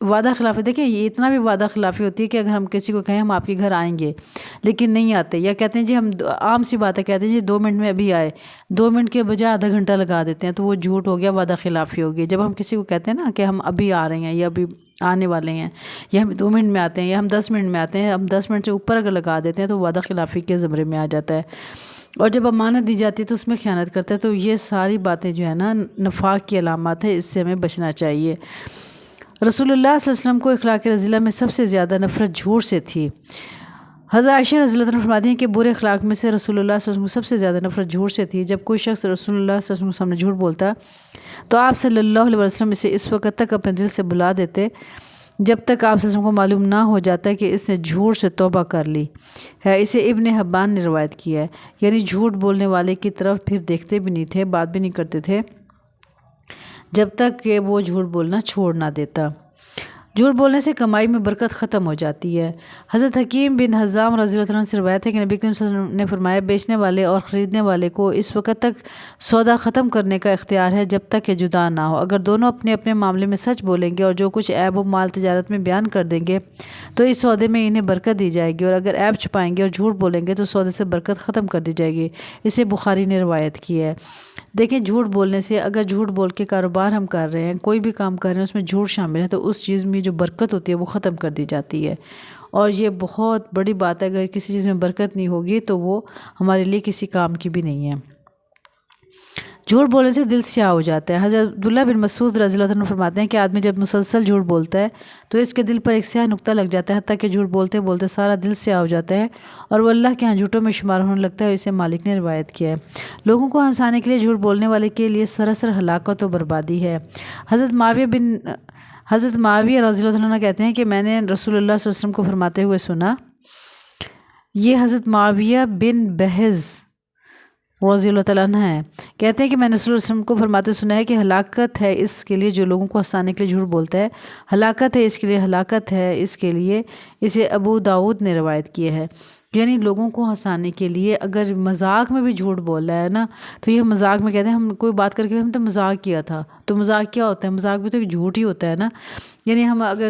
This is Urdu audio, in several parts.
وعدہ خلافی، دیکھیں یہ اتنا بھی وعدہ خلافی ہوتی ہے کہ اگر ہم کسی کو کہیں ہم آپ کے گھر آئیں گے لیکن نہیں آتے، یا کہتے ہیں جی ہم عام سی بات ہے کہتے ہیں جی 2 منٹ میں ابھی آئے، 2 منٹ کے بجائے آدھا گھنٹہ لگا دیتے ہیں، تو وہ جھوٹ ہو گیا، وعدہ خلافی ہو گئی۔ جب ہم کسی کو کہتے ہیں نا کہ ہم ابھی آ رہے ہیں یا ابھی آنے والے ہیں، یا ہم 2 منٹ میں آتے ہیں، یا ہم 10 منٹ میں آتے ہیں، ہم 10 منٹ سے اوپر اگر لگا دیتے ہیں تو وعدہ خلافی کے زمرے میں آ جاتا ہے۔ اور جب امانت دی جاتی ہے تو اس میں خیانت کرتا ہے، تو یہ ساری باتیں جو ہے نا نفاق کی علامات ہے، اس سے ہمیں بچنا چاہیے۔ رسول اللہ صلی اللہ علیہ وسلم کو اخلاق رذیلہ میں سب سے زیادہ نفرت جھوٹ سے تھی۔ حضرت عائشہ رضی اللہ عنہا فرماتی ہیں کہ برے اخلاق میں سے رسول اللہ صلی اللہ علیہ وسلم کو سب سے زیادہ نفرت جھوٹ سے تھی۔ جب کوئی شخص رسول اللہ صلی اللہ علیہ وسلم کے سامنے جھوٹ بولتا تو آپ صلی اللہ علیہ وسلم اسے اس وقت تک اپنے دل سے بلا دیتے جب تک آپ صلی اللہ علیہ وسلم کو معلوم نہ ہو جاتا کہ اس نے جھوٹ سے توبہ کر لی ہے۔ اسے ابن حبان نے روایت کیا ہے، یعنی جھوٹ بولنے والے کی طرف پھر دیکھتے بھی نہیں تھے، بات بھی نہیں کرتے تھے جب تک کہ وہ جھوٹ بولنا چھوڑ نہ دیتا۔ جھوٹ بولنے سے کمائی میں برکت ختم ہو جاتی ہے۔ حضرت حکیم بن حزام رضی اللہ عنہ سے روایت ہے کہ نبی کریم صلی اللہ علیہ وسلم نے فرمایا، بیچنے والے اور خریدنے والے کو اس وقت تک سودا ختم کرنے کا اختیار ہے جب تک کہ جدا نہ ہو۔ اگر دونوں اپنے اپنے معاملے میں سچ بولیں گے اور جو کچھ عیب و مال تجارت میں بیان کر دیں گے تو اس سودے میں انہیں برکت دی جائے گی، اور اگر عیب چھپائیں گے اور جھوٹ بولیں گے تو سودے سے برکت ختم کر دی جائے گی۔ اسے بخاری نے روایت کی ہے۔ دیکھیں جھوٹ بولنے سے، اگر جھوٹ بول کے کاروبار ہم کر رہے ہیں، کوئی بھی کام کر رہے ہیں، اس میں جھوٹ شامل ہے تو اس چیز میں جو برکت ہوتی ہے وہ ختم کر دی جاتی ہے، اور یہ بہت بڑی بات ہے۔ اگر کسی چیز میں برکت نہیں ہوگی تو وہ ہمارے لیے کسی کام کی بھی نہیں ہے۔ جھوٹ بولنے سے دل سیاہ ہو جاتا ہے۔ حضرت عبداللہ بن مسعود رضی اللہ عنہ فرماتے ہیں کہ آدمی جب مسلسل جھوٹ بولتا ہے تو اس کے دل پر ایک سیاہ نقطہ لگ جاتا ہے، حتیٰ کہ جھوٹ بولتے بولتے سارا دل سیاہ ہو جاتا ہے اور وہ اللہ کے ہاں جھوٹوں میں شمار ہونے لگتا ہے۔ اسے مالک نے روایت کیا ہے۔ لوگوں کو ہنسانے کے لیے جھوٹ بولنے والے کے لیے سراسر ہلاکت و بربادی ہے۔ حضرت معاویہ رضی اللہ عنہ کہتے ہیں کہ میں نے رسول اللہ صلی اللہ علیہ وسلم کو فرماتے ہوئے سنا، یہ حضرت معاویہ بن بحز رضی اللہ تعالیٰ عنہ ہے، کہتے ہیں کہ میں نے رسول اللہ صلی اللہ علیہ وسلم کو فرماتے سنا ہے کہ ہلاکت ہے اس کے لیے جو لوگوں کو ہنسانے کے لیے جھوٹ بولتا ہے، ہلاکت ہے اس کے لیے، ہلاکت ہے اس کے لیے۔ اسے ابو داؤد نے روایت کیا ہے۔ یعنی لوگوں کو ہنسانے کے لیے اگر مذاق میں بھی جھوٹ بول رہا ہے نا، تو یہ مذاق میں کہتے ہیں، ہم کوئی بات کر کے ہم تو مذاق کیا تھا، تو مذاق کیا ہوتا ہے؟ مذاق بھی تو ایک جھوٹ ہی ہوتا ہے نا۔ یعنی ہم اگر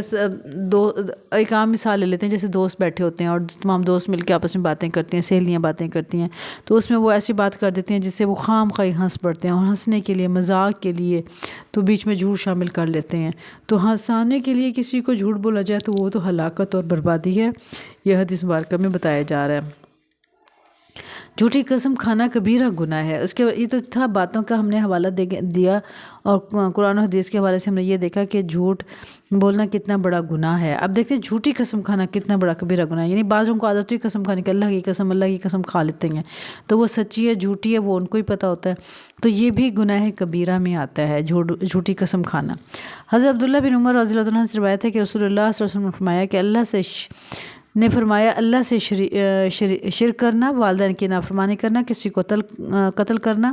ایک عام مثال لے لیتے ہیں، جیسے دوست بیٹھے ہوتے ہیں اور تمام دوست مل کے آپس میں باتیں کرتے ہیں، سہیلیاں باتیں کرتی ہیں، تو اس میں وہ ایسی بات کر دیتے ہیں جس سے وہ خام خواہ ہنس پڑتے ہیں، اور ہنسنے کے لیے، مذاق کے لیے تو بیچ میں جھوٹ شامل کر لیتے ہیں۔ تو ہنسانے کے لیے کسی کو جھوٹ بولا جائے تو وہ تو ہلاکت اور بربادی ہے، یہ حدیث مبارکہ میں بتایا جا رہا ہے۔ جھوٹی قسم کھانا کبیرہ گناہ ہے۔ اس کے یہ تو تھا باتوں کا ہم نے حوالہ دیا، اور قرآن و حدیث کے حوالے سے ہم نے یہ دیکھا کہ جھوٹ بولنا کتنا بڑا گناہ ہے۔ اب دیکھتے ہیں جھوٹی قسم کھانا کتنا بڑا کبیرہ گناہ ہے۔ یعنی بعضوں کو عادت ہوئی قسم کھانے کی، اللہ کی قسم کھا لیتے ہیں، تو وہ سچی ہے جھوٹی ہے وہ ان کو ہی پتہ ہوتا ہے، تو یہ بھی گناہ کبیرہ میں آتا ہے جھوٹی قسم کھانا۔ حضرت عبداللہ بن عمر رضی اللہ عنہ سے روایت ہے کہ رسول اللہ صلی اللہ علیہ وسلم نے فرمایا کہ اللہ سے شرک کرنا، والدین کی نافرمانی کرنا، کسی کو قتل کرنا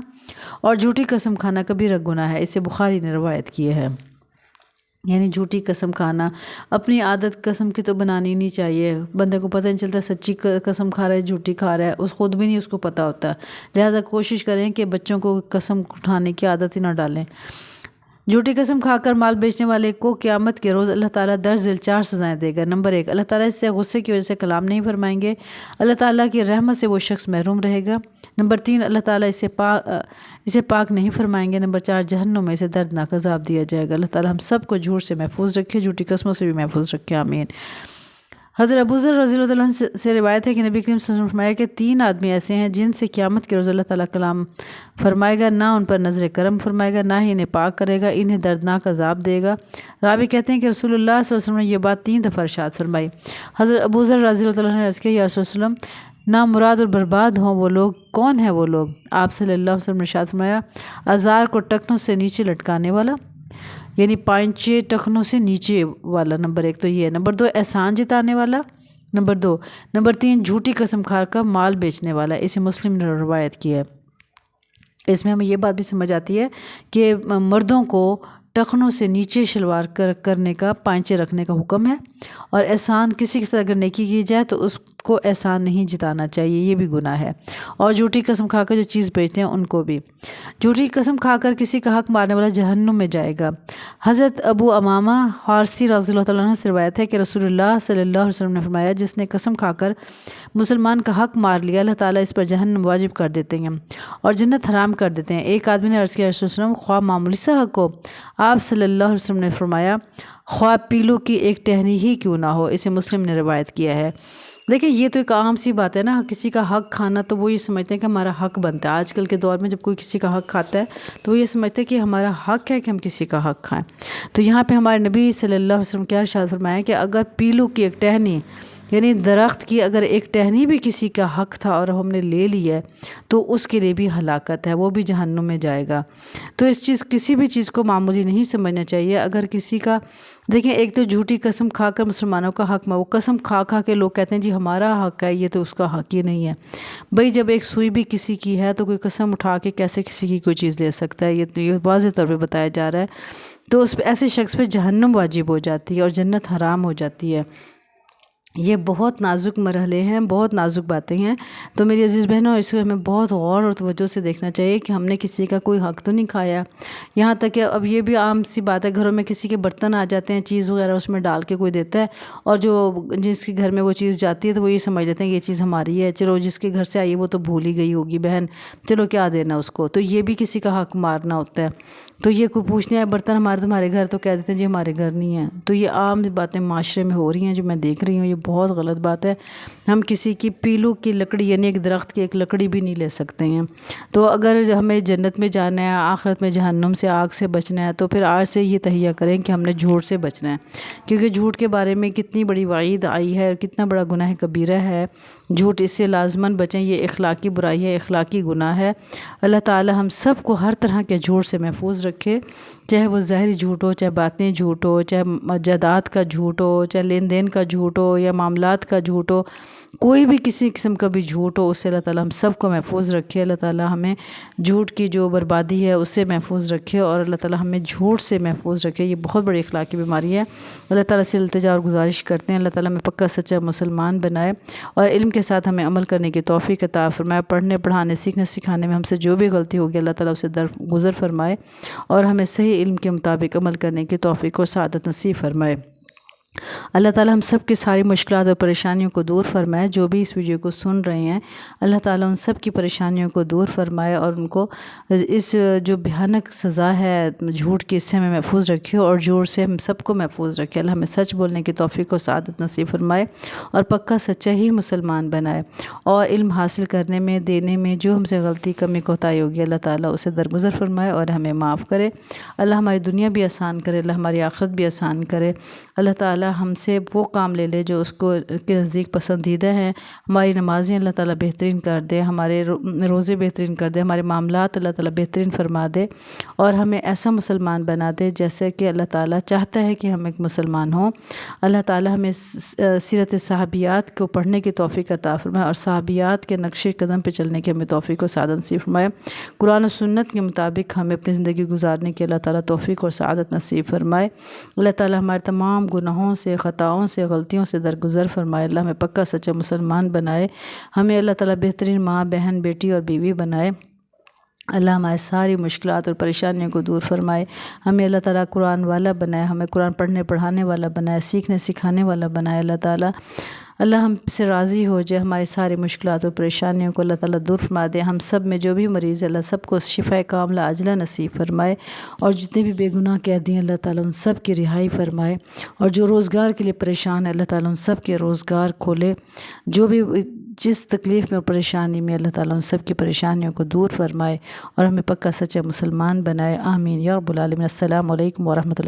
اور جھوٹی قسم کھانا کبیرہ گناہ ہے۔ اسے بخاری نے روایت کی ہے۔ یعنی جھوٹی قسم کھانا، اپنی عادت قسم کی تو بنانی نہیں چاہیے۔ بندے کو پتہ نہیں چلتا سچی قسم کھا رہا ہے جھوٹی کھا رہا ہے، اس خود بھی نہیں اس کو پتہ ہوتا، لہٰذا کوشش کریں کہ بچوں کو قسم اٹھانے کی عادت ہی نہ ڈالیں۔ جھوٹی قسم کھا کر مال بیچنے والے کو قیامت کے روز اللہ تعالیٰ درج ذیل 4 سزائیں دے گا۔ نمبر 1، اللہ تعالیٰ اس سے غصے کی وجہ سے کلام نہیں فرمائیں گے، اللہ تعالیٰ کی رحمت سے وہ شخص محروم رہے گا۔ نمبر 3، اللہ تعالیٰ اسے پاک نہیں فرمائیں گے۔ نمبر 4، جہنم میں اسے دردناک عذاب دیا جائے گا۔ اللہ تعالیٰ ہم سب کو جھوٹ سے محفوظ رکھے، جھوٹی قسموں سے بھی محفوظ رکھے، آمین۔ حضرت ابو ذر رضی اللہ عنہ سے روایت ہے کہ نبی کریم صلی اللہ علیہ وسلم نے فرمایا کہ 3 آدمی ایسے ہیں جن سے قیامت کے روز اللہ تعالیٰ کلام فرمائے گا، نہ ان پر نظر کرم فرمائے گا، نہ ہی انہیں پاک کرے گا، انہیں دردناک عذاب دے گا۔ راوی کہتے ہیں کہ رسول اللہ صلی اللہ علیہ وسلم نے یہ بات 3 دفعہ ارشاد فرمائی۔ حضرت ابو ذر رضی اللہ عنہ نے عرض کیا، یا رسول اللہ، نامراد اور برباد ہوں وہ لوگ، کون ہیں وہ لوگ؟ آپ صلی اللہ علیہ وسلم نے ارشاد فرمایا، ازار کو ٹکنوں سے نیچے لٹکانے والا، یعنی پانچے ٹخنوں سے نیچے والا، نمبر 1 تو یہ ہے۔ نمبر 2، احسان جتانے والا، نمبر 2۔ نمبر 3، جھوٹی قسم کھا کر مال بیچنے والا۔ اسے مسلم نے روایت کی ہے۔ اس میں ہمیں یہ بات بھی سمجھ آتی ہے کہ مردوں کو ٹخنوں سے نیچے شلوار کرنے کا، پائنچے رکھنے کا حکم ہے، اور احسان کسی کے ساتھ اگر نیکی کی جائے تو اس کو احسان نہیں جتانا چاہیے، یہ بھی گناہ ہے۔ اور جھوٹی قسم کھا کر جو چیز بیچتے ہیں ان کو بھی، جھوٹی قسم کھا کر کسی کا حق مارنے والا جہنم میں جائے گا۔ حضرت ابو امامہ حارثی رضی اللہ تعالیٰ عنہ سے روایت ہے کہ رسول اللہ صلی اللہ علیہ وسلم نے فرمایا، جس نے قسم کھا کر مسلمان کا حق مار لیا، اللہ تعالیٰ اس پر جہنم واجب کر دیتے ہیں اور جنت حرام کر دیتے ہیں۔ ایک آدمی نے عرض کیا، رسول اللہ علیہ وسلم خواہ معمولی سا حق ہو؟ آپ صلی اللہ علیہ وسلم نے فرمایا، خواہ پیلو کی ایک ٹہنی ہی کیوں نہ ہو۔ اسے مسلم نے روایت کیا ہے۔ دیکھیں یہ تو ایک عام سی بات ہے نا، کسی کا حق کھانا تو وہ یہ سمجھتے ہیں کہ ہمارا حق بنتا ہے۔ آج کل کے دور میں جب کوئی کسی کا حق کھاتا ہے تو وہ یہ سمجھتے ہیں کہ ہمارا حق ہے کہ ہم کسی کا حق کھائیں۔ تو یہاں پہ ہمارے نبی صلی اللہ علیہ وسلم کیا ارشاد فرمایا کہ اگر پیلو کی ایک ٹہنی، یعنی درخت کی اگر ایک ٹہنی بھی کسی کا حق تھا اور ہم نے لے لی ہے تو اس کے لیے بھی ہلاکت ہے، وہ بھی جہنم میں جائے گا۔ تو کسی بھی چیز کو معمولی نہیں سمجھنا چاہیے۔ اگر کسی کا، دیکھیں ایک تو جھوٹی قسم کھا کر مسلمانوں کا حق میں، وہ قسم کھا کے لوگ کہتے ہیں جی ہمارا حق ہے، یہ تو اس کا حق ہی نہیں ہے۔ بھئی جب ایک سوئی بھی کسی کی ہے تو کوئی قسم اٹھا کے کیسے کسی کی کوئی چیز لے سکتا ہے؟ یہ واضح طور پہ بتایا جا رہا ہے۔ تو اس پہ ایسے شخص پہ جہنم واجب ہو جاتی ہے اور جنت حرام ہو جاتی ہے۔ یہ بہت نازک مرحلے ہیں، بہت نازک باتیں ہیں۔ تو میری عزیز بہنوں، اس کو ہمیں بہت غور اور توجہ سے دیکھنا چاہیے کہ ہم نے کسی کا کوئی حق تو نہیں کھایا۔ یہاں تک کہ اب یہ بھی عام سی بات ہے، گھروں میں کسی کے برتن آ جاتے ہیں، چیز وغیرہ اس میں ڈال کے کوئی دیتا ہے، اور جس کے گھر میں وہ چیز جاتی ہے تو وہ یہ سمجھ لیتے ہیں کہ یہ چیز ہماری ہے، چلو جس کے گھر سے آئی ہے وہ تو بھول ہی گئی ہوگی بہن، چلو کیا دینا اس کو۔ تو یہ بھی کسی کا حق مارنا ہوتا ہے۔ تو یہ کوئی پوچھنے آئے برتن تمہارے گھر، تو کہہ دیتے ہیں جی ہمارے گھر نہیں ہیں۔ تو یہ عام باتیں معاشرے میں ہو رہی ہیں جو میں دیکھ رہی ہوں، یہ بہت غلط بات ہے۔ ہم کسی کی پیلو کی لکڑی، یعنی ایک درخت کی ایک لکڑی بھی نہیں لے سکتے ہیں۔ تو اگر ہمیں جنت میں جانا ہے، آخرت میں جہنم سے، آگ سے بچنا ہے، تو پھر آج سے یہ تہیہ کریں کہ ہم نے جھوٹ سے بچنا ہے، کیونکہ جھوٹ کے بارے میں کتنی بڑی وعید آئی ہے اور کتنا بڑا گناہ کبیرہ ہے جھوٹ۔ اس سے لازماً بچیں، یہ اخلاقی برائی ہے، اخلاقی گناہ ہے۔ اللہ تعالی ہم سب کو ہر طرح کے جھوٹ سے محفوظ رکھے، چاہے وہ ظاہری جھوٹ ہو، چاہے باطنی جھوٹ ہو، چاہے جائیداد کا جھوٹ ہو، چاہے لین دین کا جھوٹ ہو یا معاملات کا جھوٹ ہو، کوئی بھی کسی قسم کا بھی جھوٹ ہو، اس سے اللہ تعالیٰ ہم سب کو محفوظ رکھے۔ اللہ تعالیٰ ہمیں جھوٹ کی جو بربادی ہے اس سے محفوظ رکھے، اور اللہ تعالیٰ ہمیں جھوٹ سے محفوظ رکھے۔ یہ بہت بڑی اخلاقی بیماری ہے۔ اللہ تعالیٰ سے التجا اور گزارش کرتے ہیں اللہ تعالیٰ ہمیں پکا سچا مسلمان بنائے اور علم کے ساتھ ہمیں عمل کرنے کی توفیق عطا فرمائے۔ پڑھنے پڑھانے سیکھنے سکھانے میں ہم سے جو بھی غلطی ہوگی اللہ تعالیٰ اسے درگزر فرمائے اور ہمیں صحیح علم کے مطابق عمل کرنے کی توفیق و سعادت نصیب فرمائے۔ اللہ تعالیٰ ہم سب کی ساری مشکلات اور پریشانیوں کو دور فرمائے۔ جو بھی اس ویڈیو کو سن رہے ہیں اللہ تعالیٰ ان سب کی پریشانیوں کو دور فرمائے اور ان کو اس جو بھیانک سزا ہے جھوٹ کی، اس سے ہمیں محفوظ رکھے اور جھوٹ سے ہم سب کو محفوظ رکھے۔ اللہ ہمیں سچ بولنے کی توفیق و سعادت نصیب فرمائے اور پکا سچا ہی مسلمان بنائے، اور علم حاصل کرنے میں، دینے میں جو ہم سے غلطی کمی کوتاہی ہوگی اللہ تعالیٰ اسے درگزر فرمائے اور ہمیں معاف کرے۔ اللہ ہماری دنیا بھی آسان کرے، اللہ ہماری آخرت بھی آسان کرے۔ اللہ تعالیٰ ہم سے وہ کام لے لے جو اس کو کے نزدیک پسندیدہ ہیں۔ ہماری نمازیں اللہ تعالیٰ بہترین کر دے، ہمارے روزے بہترین کر دے، ہمارے معاملات اللہ تعالیٰ بہترین فرما دے اور ہمیں ایسا مسلمان بنا دے جیسے کہ اللہ تعالیٰ چاہتا ہے کہ ہم ایک مسلمان ہوں۔ اللہ تعالیٰ ہمیں سیرت صحابیات کو پڑھنے کی توفیق عطا فرمائے اور صحابیات کے نقش قدم پہ چلنے کی ہمیں توفیق و سعادت نصیب فرمائے۔ قرآن و سنت کے مطابق ہمیں اپنی زندگی گزارنے کی اللہ تعالیٰ توفیق اور سعادت نصیب فرمائے۔ اللہ تعالیٰ ہمارے تمام گناہوں سے، خطاؤں سے، غلطیوں سے درگزر فرمائے۔ اللہ ہمیں پکا سچا مسلمان بنائے، ہمیں اللہ تعالیٰ بہترین ماں، بہن، بیٹی اور بیوی بنائے۔ اللہ ہماری ساری مشکلات اور پریشانیوں کو دور فرمائے، ہمیں اللہ تعالیٰ قرآن والا بنائے، ہمیں قرآن پڑھنے پڑھانے والا بنائے، سیکھنے سکھانے والا بنائے۔ اللہ ہم سے راضی ہو جائے، ہماری ساری مشکلات اور پریشانیوں کو اللہ تعالیٰ دور فرما دے۔ ہم سب میں جو بھی مریض ہے اللہ سب کو شفا کاملہ عاجلہ نصیب فرمائے، اور جتنے بھی بے گناہ قیدی ہیں اللہ تعالیٰ ان سب کی رہائی فرمائے، اور جو روزگار کے لیے پریشان ہے اللہ تعالیٰ ان سب کے روزگار کھولے۔ جو بھی جس تکلیف میں اور پریشانی میں اللہ تعالیٰ ان سب کی پریشانیوں کو دور فرمائے اور ہمیں پکا سچا مسلمان بنائے۔ آمین یا رب العالمین۔ السلام علیکم ورحمۃ اللہ۔